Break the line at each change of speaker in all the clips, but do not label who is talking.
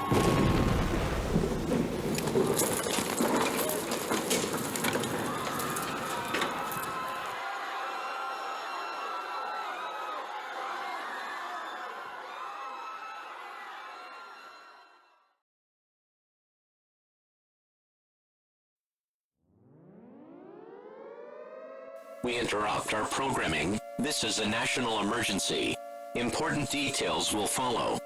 We interrupt our programming. This is a national emergency. Important details will follow.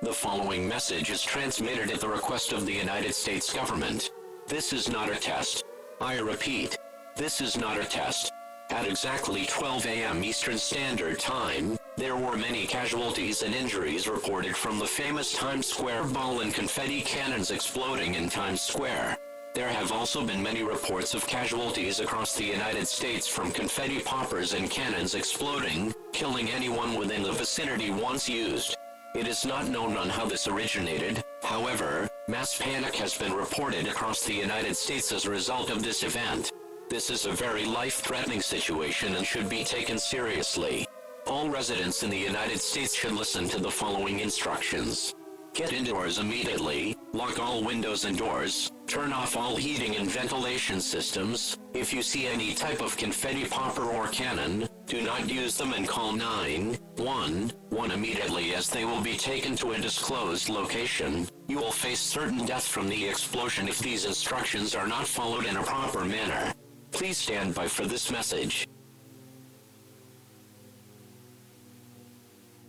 The following message is transmitted at the request of the United States government. This is not a test. I repeat, this is not a test. At exactly 12 a.m. Eastern Standard Time, there were many casualties and injuries reported from the famous Times Square ball and confetti cannons exploding in Times Square. There have also been many reports of casualties across the United States from confetti poppers and cannons exploding, killing anyone within the vicinity once used. It is not known on how this originated. However, mass panic has been reported across the United States as a result of this event. This is a very life-threatening situation and should be taken seriously. All residents in the United States should listen to the following instructions. Get indoors immediately, lock all windows and doors, turn off all heating and ventilation systems. If you see any type of confetti popper or cannon, do not use them and call 911 immediately, as they will be taken to a disclosed location. You will face certain death from the explosion if these instructions are not followed in a proper manner. Please stand by for this message.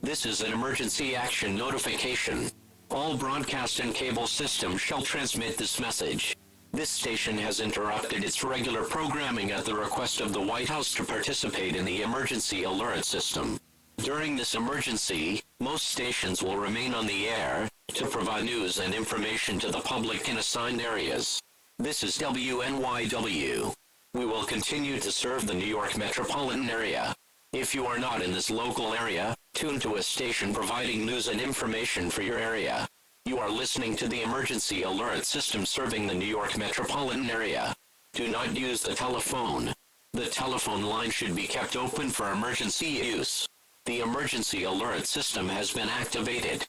This is an emergency action notification. All broadcast and cable systems shall transmit this message. This station has interrupted its regular programming at the request of the White House to participate in the emergency alert system. During this emergency, most stations will remain on the air to provide news and information to the public in assigned areas. This is WNYW. We will continue to serve the New York metropolitan area. If you are not in this local area, tune to a station providing news and information for your area. You are listening to the emergency alert system serving the New York metropolitan area. Do not use the telephone. The telephone line should be kept open for emergency use. The emergency alert system has been activated.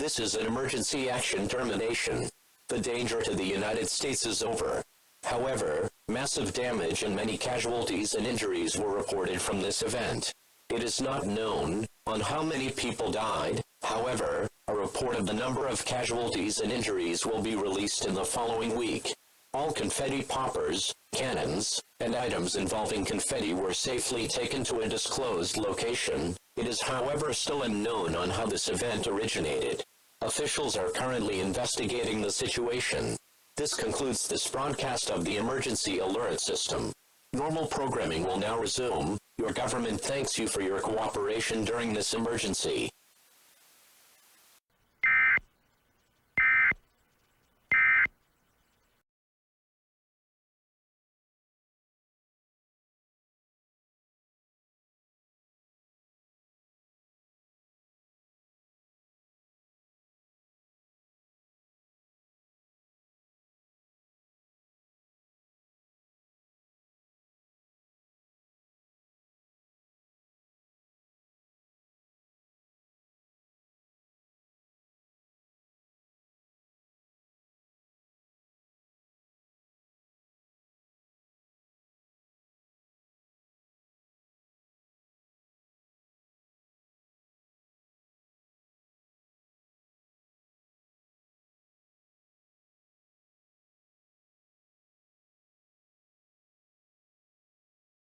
This is an emergency action termination. The danger to the United States is over. However, massive damage and many casualties and injuries were reported from this event. It is not known on how many people died. However, a report of the number of casualties and injuries will be released in the following week. All confetti poppers, cannons, and items involving confetti were safely taken to a disclosed location. It is, however, still unknown on how this event originated. Officials are currently investigating the situation. This concludes this broadcast of the emergency alert system. Normal programming will now resume. Your government thanks you for your cooperation during this emergency.